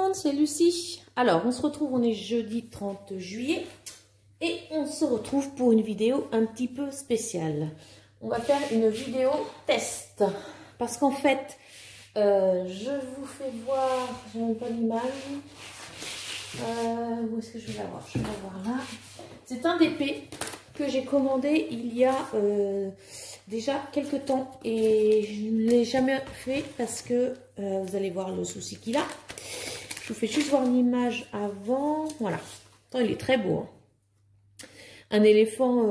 monde, c'est Lucie. Alors, on se retrouve, on est jeudi 30 juillet et on se retrouve pour une vidéo un petit peu spéciale. On va faire une vidéo test parce qu'en fait, je vous fais voir, je n'ai pas l'image. Où est-ce que je vais la voir? Je vais la voir là. C'est un DP que j'ai commandé il y a déjà quelques temps et je ne l'ai jamais fait parce que vous allez voir le souci qu'il a. Je vous fais juste voir l'image avant. Voilà. Attends, il est très beau. Hein. Un éléphant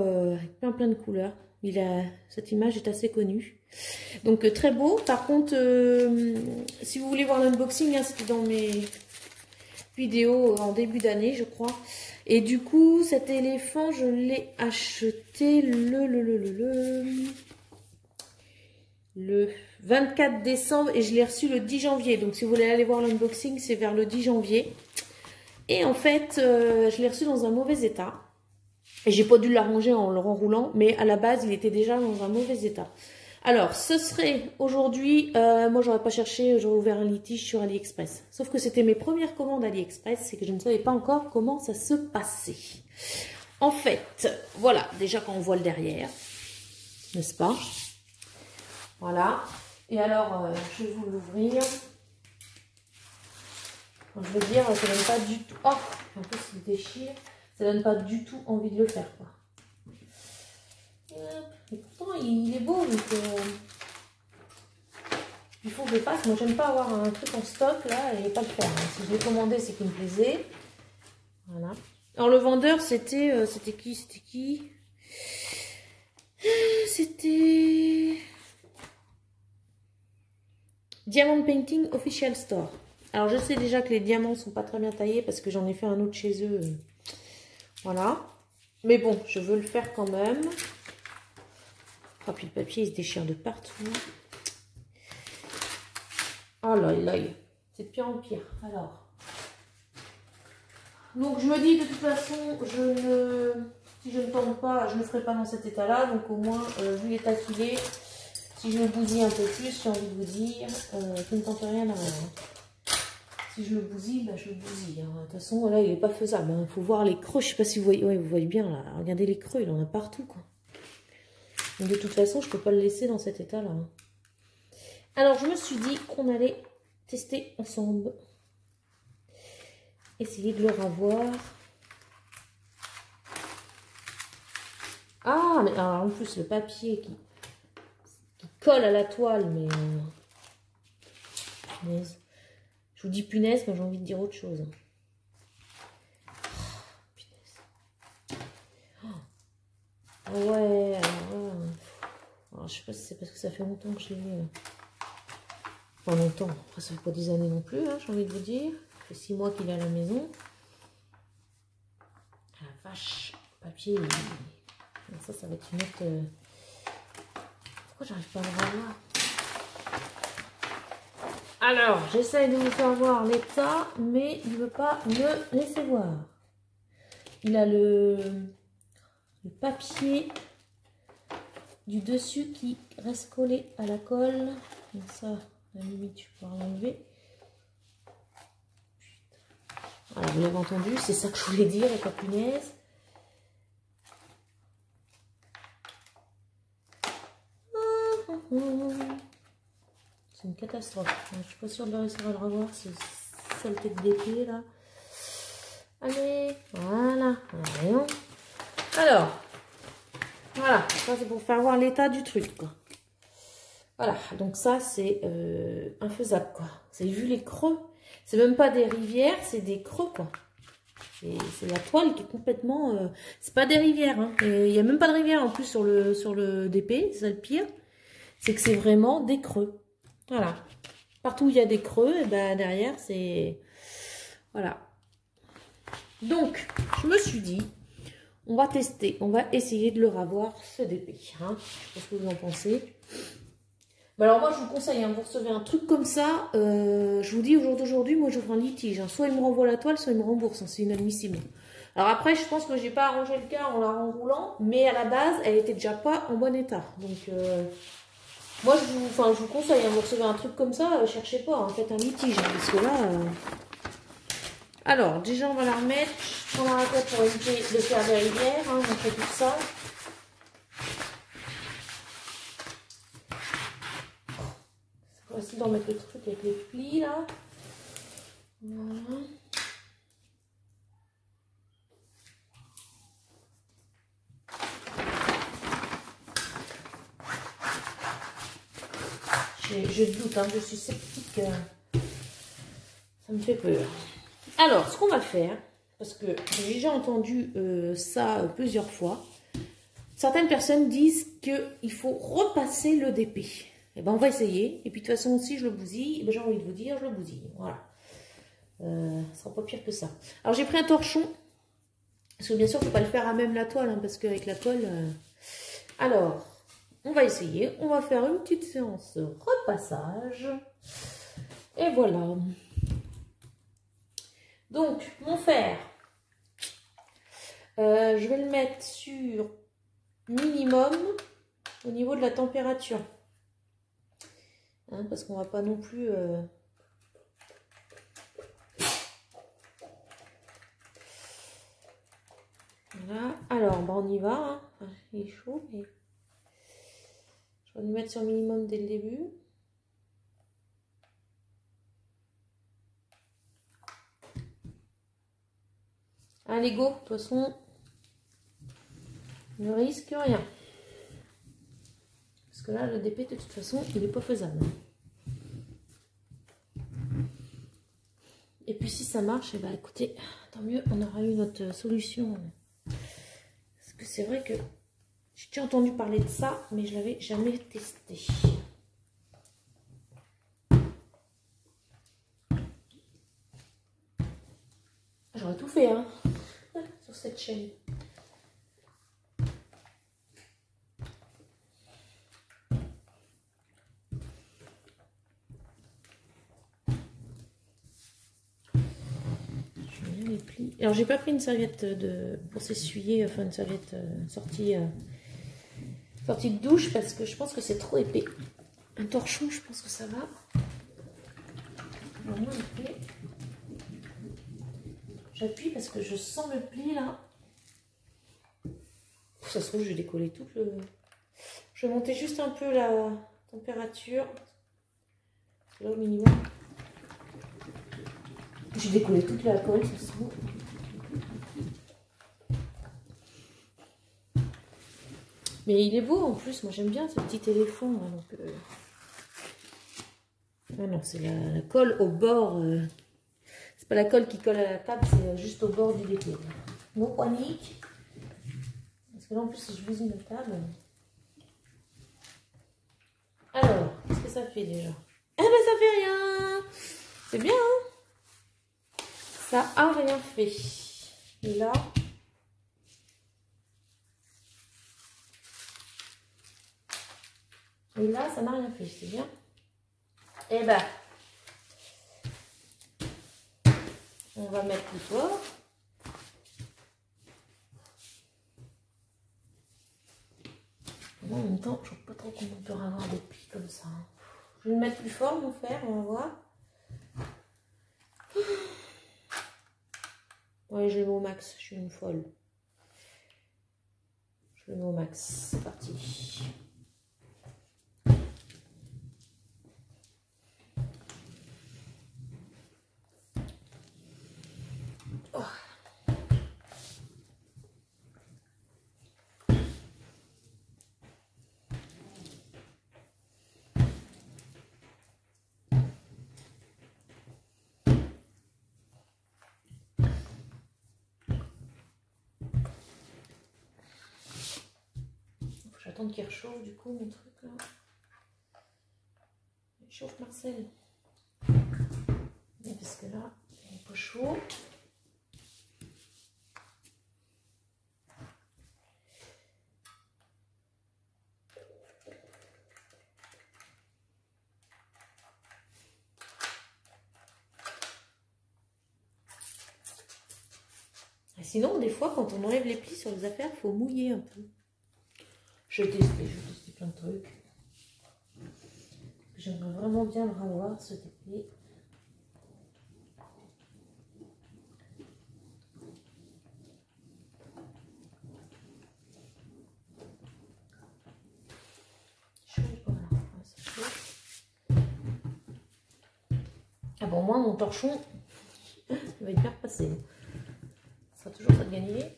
avec plein de couleurs. Cette image est assez connue. Donc très beau. Par contre, si vous voulez voir l'unboxing, hein, c'était dans mes vidéos en début d'année, je crois. Et du coup, cet éléphant, je l'ai acheté le 24 décembre et je l'ai reçu le 10 janvier. Donc, si vous voulez aller voir l'unboxing, c'est vers le 10 janvier. Et en fait, je l'ai reçu dans un mauvais état. Et j'ai pas dû l'arranger en le renroulant, mais à la base, il était déjà dans un mauvais état. Alors, ce serait aujourd'hui, moi j'aurais pas cherché, j'aurais ouvert un litige sur AliExpress. Sauf que c'était mes premières commandes AliExpress, c'est que je ne savais pas encore comment ça se passait. En fait, voilà, déjà quand on voit le derrière, n'est-ce pas? Voilà. Et alors, je vais vous l'ouvrir. Je veux dire, ça donne pas du tout... Oh, en plus il déchire. Ça donne pas du tout envie de le faire, quoi. Et pourtant, il est beau, donc il faut que je le fasse. Moi, j'aime pas avoir un truc en stock, là, et pas le faire. Hein. Si je l'ai commandé, c'est qu'il me plaisait. Voilà. Alors, le vendeur, c'était qui? C'était Diamond Painting Official Store. Alors, je sais déjà que les diamants sont pas très bien taillés parce que j'en ai fait un autre chez eux. Voilà. Mais bon, je veux le faire quand même. Oh, puis le papier, il se déchire de partout. Oh là là, c'est de pire en pire. Alors. Donc, je me dis, de toute façon, si je ne tente pas, je ne le ferai pas dans cet état-là. Donc, au moins, vu l'état qu'il est, si je le bousille un peu plus, j'ai envie de vous dire, je ne tente rien à rien. Si je le bousille, bah, je le bousille. Hein. De toute façon, là, il n'est pas faisable. Il faut voir les creux. Je ne sais pas si vous voyez. Ouais, vous voyez bien, là. Regardez les creux, il en a partout, quoi. Donc, de toute façon, je ne peux pas le laisser dans cet état-là. Hein. Alors, je me suis dit qu'on allait tester ensemble. Essayer de le revoir. Ah, mais alors, en plus, le papier qui colle à la toile, mais... punaise. Je vous dis punaise, mais j'ai envie de dire autre chose. Oh, punaise. Oh. Ouais, alors, je sais pas si c'est parce que ça fait longtemps que je l'ai mis. Pas longtemps, après ça fait pas des années non plus, hein, j'ai envie de vous dire. Ça fait 6 mois qu'il est à la maison. Ah la vache, le papier, ça va être une autre... Pourquoi j'arrive pas à le revoir? Alors, j'essaye de vous faire voir l'état, mais il ne veut pas me laisser voir. Il a le papier du dessus qui reste collé à la colle. Donc ça, à la limite, je peux l'enlever. Voilà, vous l'avez entendu, c'est ça que je voulais dire, et pas punaise. C'est une catastrophe. Je suis pas sûre de réussir à le revoir, ce saleté de DP là. Allez, voilà. Voyons. Alors, voilà, ça c'est pour faire voir l'état du truc, quoi. Voilà, donc ça c'est infaisable, quoi. Vous avez vu les creux? C'est même pas des rivières, c'est des creux, quoi. C'est la toile qui est complètement... c'est pas des rivières, hein. Il n'y a même pas de rivière en plus sur le DP, c'est ça le pire. C'est que c'est vraiment des creux. Voilà. Partout où il y a des creux, et ben derrière, c'est... Voilà. Donc, je me suis dit, on va tester, on va essayer de le ravoir, ce DP. Hein. Je sais pas ce que vous en pensez. Ben alors moi, je vous conseille, hein, vous recevez un truc comme ça, je vous dis, au jour d'aujourd'hui, moi, j'ouvre un litige. Hein. Soit il me renvoie la toile, soit il me rembourse. Hein. C'est inadmissible. Alors après, je pense que j'ai pas arrangé le cas en la renroulant, mais à la base, elle était déjà pas en bon état. Donc... moi, je vous conseille, hein, vous recevez un truc comme ça, cherchez pas, faites un litige, hein, parce que là, Alors, déjà, on va la remettre. Je prends la raquette pour éviter de faire des rivières. Hein, on fait tout ça. C'est facile d'en mettre le truc avec les plis, là. Voilà. Je doute, hein, je suis sceptique. Ça me fait peur. Alors, ce qu'on va faire, parce que j'ai déjà entendu ça plusieurs fois, certaines personnes disent qu'il faut repasser le DP. Eh ben, on va essayer. Et puis, de toute façon, si je le bousille, ben, j'ai envie de vous dire, je le bousille. Voilà. Ça sera pas pire que ça. Alors, j'ai pris un torchon. Parce que bien sûr, il ne faut pas le faire à même la toile, hein, parce qu'avec la colle... Alors, on va essayer. On va faire une petite séance repassage. Et voilà. Donc, mon fer, je vais le mettre sur minimum au niveau de la température. Hein, parce qu'on va pas non plus... Voilà. Alors, bah, on y va. Hein. Enfin, il est chaud, mais... Je vais le mettre sur minimum dès le début. Allez, go. De toute façon, ne risque rien. Parce que là, le DP, de toute façon, il n'est pas faisable. Et puis, si ça marche, eh ben, écoutez, tant mieux, on aura eu notre solution. Parce que c'est vrai que j'ai déjà entendu parler de ça, mais je ne l'avais jamais testé. J'aurais tout fait, hein, sur cette chaîne. Je mets bien les plis. Alors, j'ai pas pris une serviette pour s'essuyer, enfin une serviette sortie de douche, parce que je pense que c'est trop épais. Un torchon, je pense que ça va. Vraiment épais. J'appuie parce que je sens le pli là. Ça se trouve, je vais décoller tout le... Je vais monter juste un peu la température. Là au minimum. J'ai décollé toute la colle, ça se trouve. Mais il est beau en plus, moi j'aime bien ce petit éléphant. Là, donc, ah non, c'est la colle au bord. C'est pas la colle qui colle à la table, c'est juste au bord du DP. Non panique. Parce que là en plus, si je bousille la table. Alors, qu'est-ce que ça fait déjà? Eh ben ça fait rien. C'est bien, hein? Ça a rien fait. Et là. Et là, ça n'a rien fait, c'est bien. Et ben, on va mettre le fort. En même temps, je ne vois pas trop comment on peut avoir des plis comme ça. Je vais le mettre plus fort, mon fer, on va voir. Ouais, je le mets au max, je suis une folle. Je le mets au max, c'est parti. Oh. J'attends qu'il réchauffe du coup mon truc là. Il chauffe Marcel. Parce que là, il est un peu chaud. Et sinon, des fois, quand on enlève les plis sur les affaires, il faut mouiller un peu. Je vais tester plein de trucs. J'aimerais vraiment bien le revoir, ce TP. Ah bon, moi, mon torchon, il va être bien repassé. Ça sera toujours ça de gagner.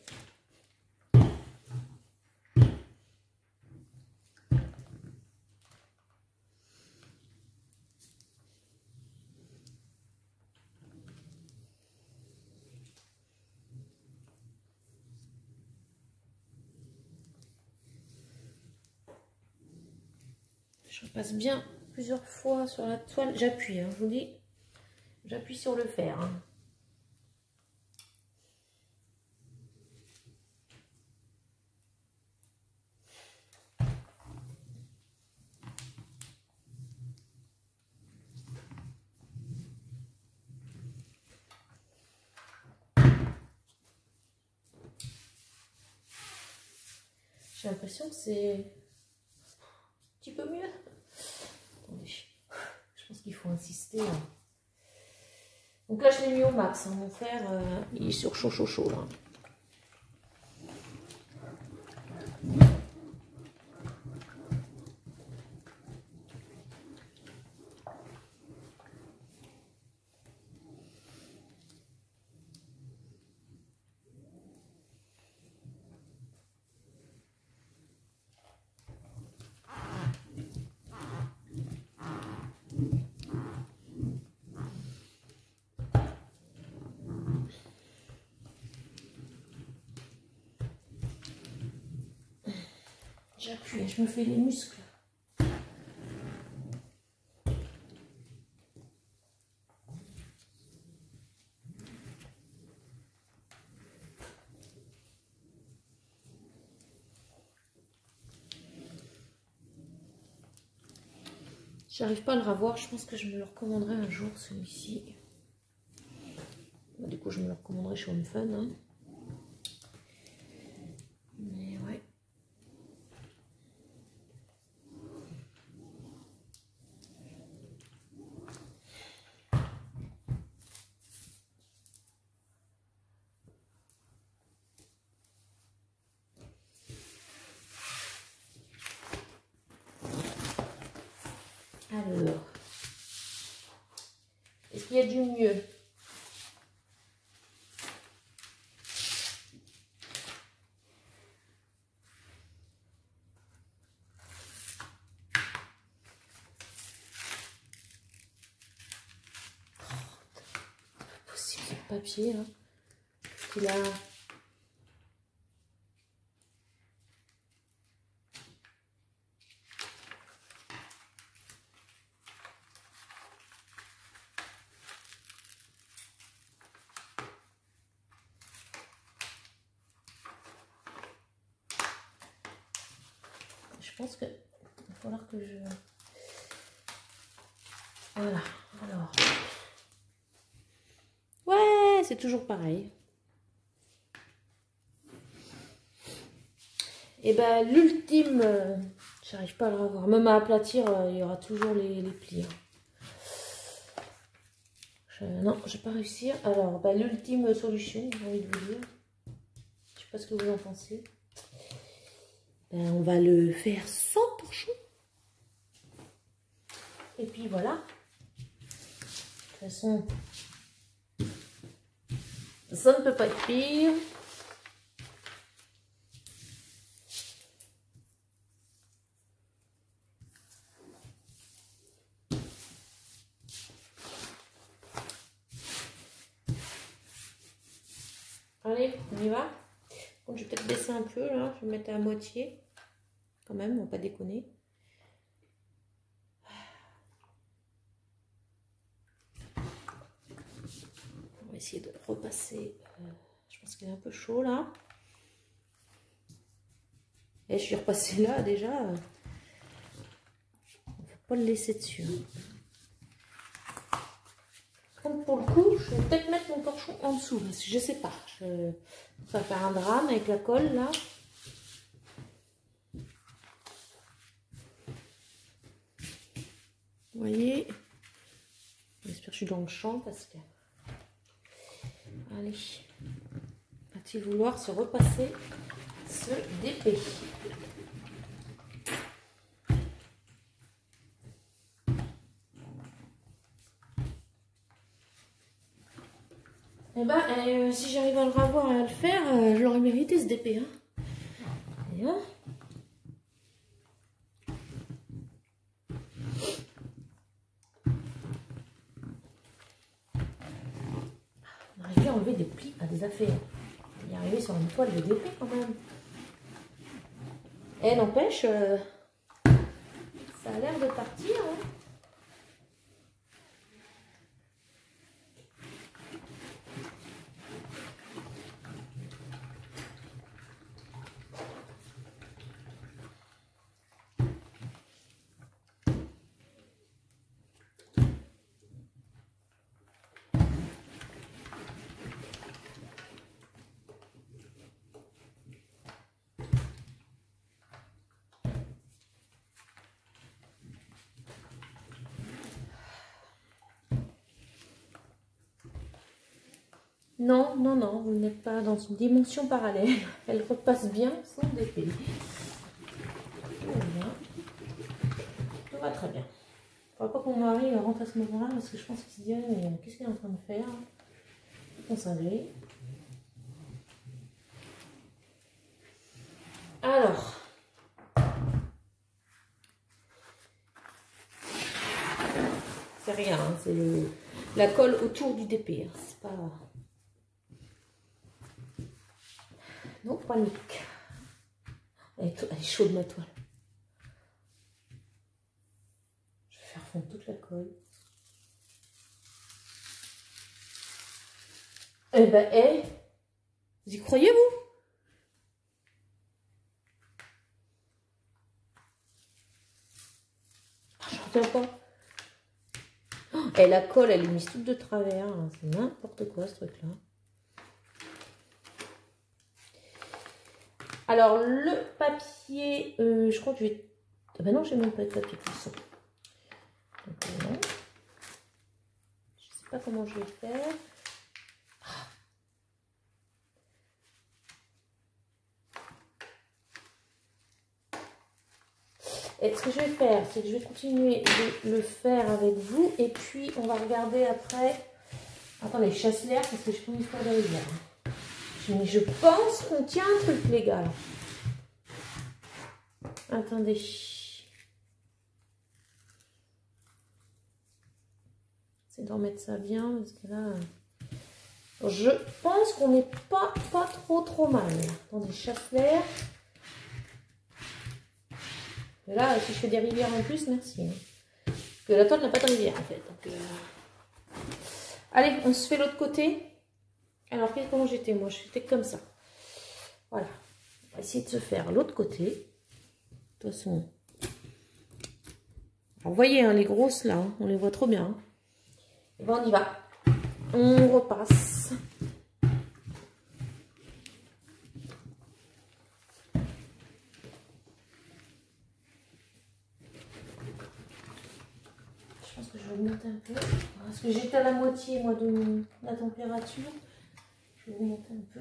Je repasse bien plusieurs fois sur la toile. J'appuie, hein, je vous dis. J'appuie sur le fer. Hein. J'ai l'impression que c'est un petit peu mieux. Attendez, je pense qu'il faut insister. Hein. Donc là, je l'ai mis au max. Hein. Mon fer, il est sur chaud là. J'appuie, je me fais les muscles. J'arrive pas à le revoir, je pense que je me le recommanderai un jour celui-ci. Du coup, je me le recommanderai chez Home Fun. Hein. Mais ouais. Alors, est-ce qu'il y a du mieux? Possible, ce papier là. Il a... Je pense que il va falloir que je... Voilà, alors... Ouais, c'est toujours pareil. Et ben l'ultime, j'arrive pas à le revoir. Même à aplatir, il y aura toujours les plis. Non, je vais pas réussir. Alors, ben, l'ultime solution, j'ai envie de vous dire. Je sais pas ce que vous en pensez. Ben, on va le faire sans torchon. Et puis voilà. De toute façon, ça ne peut pas être pire. Allez, on y va. Bon, je vais peut-être baisser un peu là. Je vais mettre à moitié. Quand même, on va pas déconner. On va essayer de repasser. Je pense qu'il est un peu chaud là. Et je suis repassée là déjà. On ne faut pas le laisser dessus. Donc pour le coup, je vais peut-être mettre mon torchon en dessous. Parce que je sais pas. Ça va faire un drame avec la colle là. Vous voyez. J'espère que je suis dans le champ parce que... Allez. Va-t-il vouloir se repasser ce DP? Eh ben, si j'arrive à le revoir et à le faire, je l'aurais mérité ce DP. Hein. Et là. On arrive à enlever des plis à des affaires. Y arriver sur une toile de DP quand même. Et n'empêche, ça a l'air de partir. Hein. Non, non, non, vous n'êtes pas dans une dimension parallèle. Elle repasse bien sans DP. Tout va bien. Tout va très bien. Il ne faudra pas que mon mari rentre à ce moment-là parce que je pense qu'il se dit mais qu'est-ce qu'il est en train de faire? On savait. Alors. C'est rien, hein, c'est la colle autour du DP. Hein, c'est pas... Non, panique. Elle est chaude ma toile. Je vais faire fondre toute la colle. Eh ben, vous y croyez vous? Je reviens pas. Oh, et la colle, elle est mise toute de travers. Hein. C'est n'importe quoi ce truc-là. Alors, le papier, je crois que je vais... Ah ben non, j'ai même pas de papier cuisson. Donc, non. Je sais pas comment je vais faire. Et ce que je vais faire, c'est que je vais continuer de le faire avec vous. Et puis, on va regarder après... Attendez, je chasse l'air parce que je fais une histoire de rivière. Mais je pense qu'on tient un truc, les gars. Attendez. C'est d'en mettre ça bien parce que là... Je pense qu'on n'est pas trop mal. Attendez, je chasse l'air. Et là, si je fais des rivières en plus, merci. Parce que la toile n'a pas de rivière en fait. Donc, allez, on se fait l'autre côté. Alors, comment j'étais moi? J'étais comme ça. Voilà. On va essayer de se faire l'autre côté. De toute façon. Alors, vous voyez, hein, les grosses là, hein, on les voit trop bien. Hein. Et ben, on y va. On repasse. Je pense que je vais augmenter un peu. Parce que j'étais à la moitié, moi, de la température. Je vais augmenter un peu.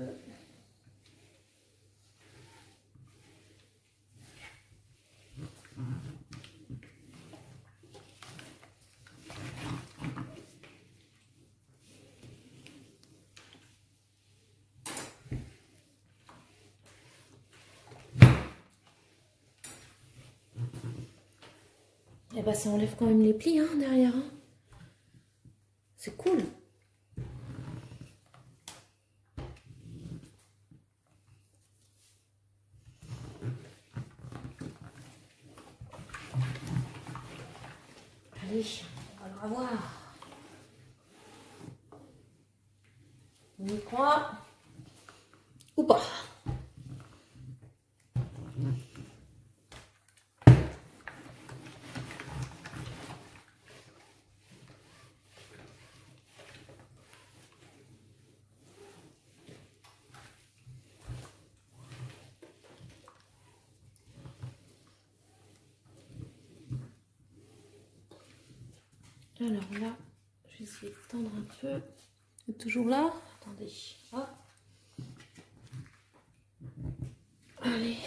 Et bah ça enlève quand même les plis hein, derrière. Hein. C'est cool. Allez, on va le revoir. On y croit. Ou pas. Alors là, je vais essayer de tendre un peu. Vous êtes toujours là? Attendez. Hop. Allez.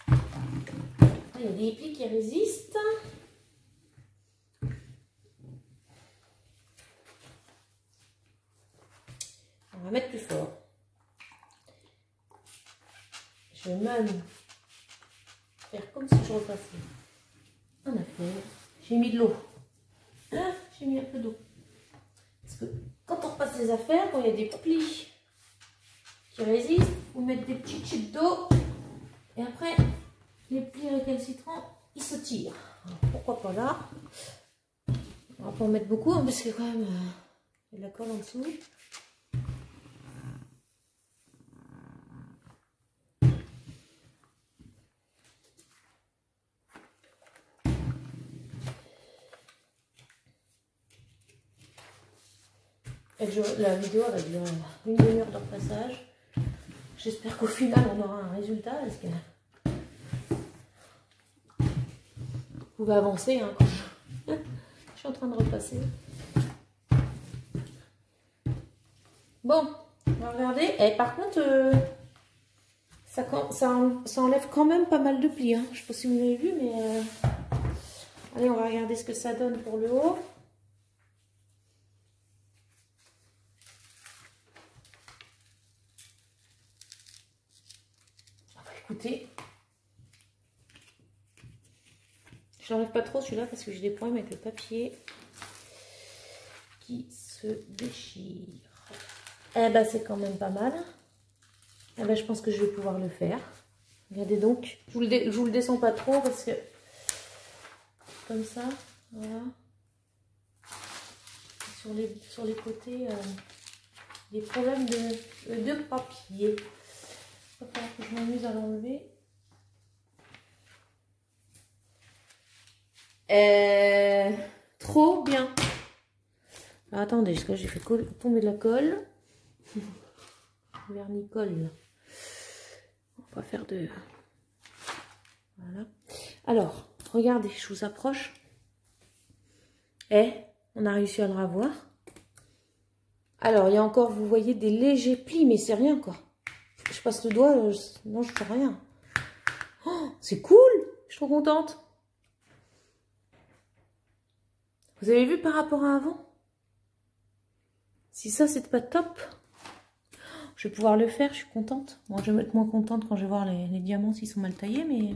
Il y a des plis qui résistent. Je vais même faire comme si je repassais un affaire. J'ai mis de l'eau. Hein, j'ai mis un peu d'eau. Parce que quand on repasse les affaires, quand il y a des plis qui résistent, vous mettez des petites chutes d'eau. Et après, les plis récalcitrants, ils se tirent. Alors, pourquoi pas là? On va pas en mettre beaucoup, hein, parce que quand même, il y a de la colle en dessous. La vidéo va durer une demi-heure de repassage. J'espère qu'au final on aura un résultat parce que vous pouvez avancer hein, quand je suis en train de repasser. Bon, on va regarder. Et par contre, ça enlève quand même pas mal de plis. Hein. Je ne sais pas si vous l'avez vu, mais allez, on va regarder ce que ça donne pour le haut. Écoutez, je n'enlève pas trop celui-là parce que j'ai des problèmes avec le papier qui se déchire. Eh ben c'est quand même pas mal. Eh ben je pense que je vais pouvoir le faire. Regardez donc, je vous le descends pas trop parce que comme ça, voilà. Sur les côtés, des problèmes de papier. Il va falloir que je m'amuse à l'enlever. Trop bien. Alors, attendez, parce que j'ai fait tomber de la colle. Vernis-colle. On va faire de... Voilà. Alors, regardez, je vous approche. On a réussi à le revoir. Alors, il y a encore, vous voyez, des légers plis, mais c'est rien, quoi. Je passe le doigt, non, je fais rien. Oh, c'est cool, je suis trop contente. Vous avez vu par rapport à avant? Si ça, c'est pas top, je vais pouvoir le faire, je suis contente. Moi, je vais être moins contente quand je vais voir les diamants s'ils sont mal taillés, mais...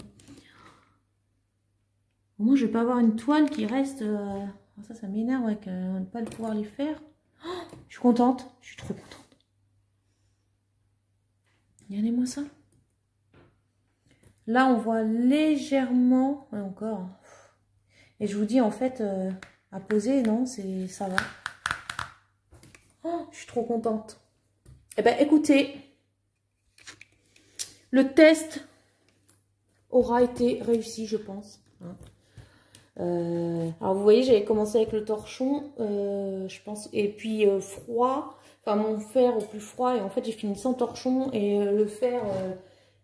Au moins, je vais pas avoir une toile qui reste... Ça m'énerve, ouais, ne pas pouvoir les faire. Oh, je suis contente, je suis trop contente. Regardez-moi ça. Là, on voit légèrement... Ouais, encore. Et je vous dis, en fait, à poser, non, ça va. Oh, je suis trop contente. Eh bien, écoutez, le test aura été réussi, je pense. Alors, vous voyez, j'avais commencé avec le torchon, je pense, et puis froid. Enfin, mon fer au plus froid, et en fait, j'ai fini sans torchon, et le fer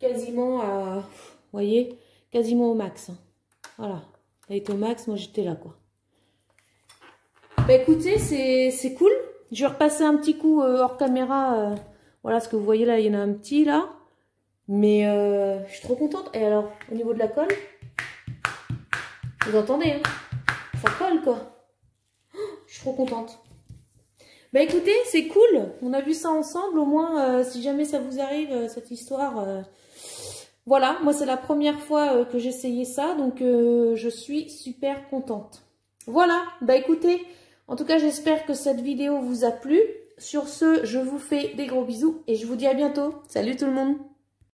quasiment à... Vous voyez, quasiment au max. Voilà, il était au max, moi j'étais là, quoi. Bah écoutez, c'est cool. Je vais repasser un petit coup hors caméra. Voilà ce que vous voyez là, il y en a un petit là. Mais je suis trop contente. Et alors, au niveau de la colle, vous entendez, hein, ça colle quoi. Oh, je suis trop contente. Bah écoutez, c'est cool. On a vu ça ensemble. Au moins, si jamais ça vous arrive, cette histoire... Voilà, moi c'est la première fois que j'essayais ça. Donc je suis super contente. Voilà, bah écoutez... En tout cas, j'espère que cette vidéo vous a plu. Sur ce, je vous fais des gros bisous et je vous dis à bientôt. Salut tout le monde!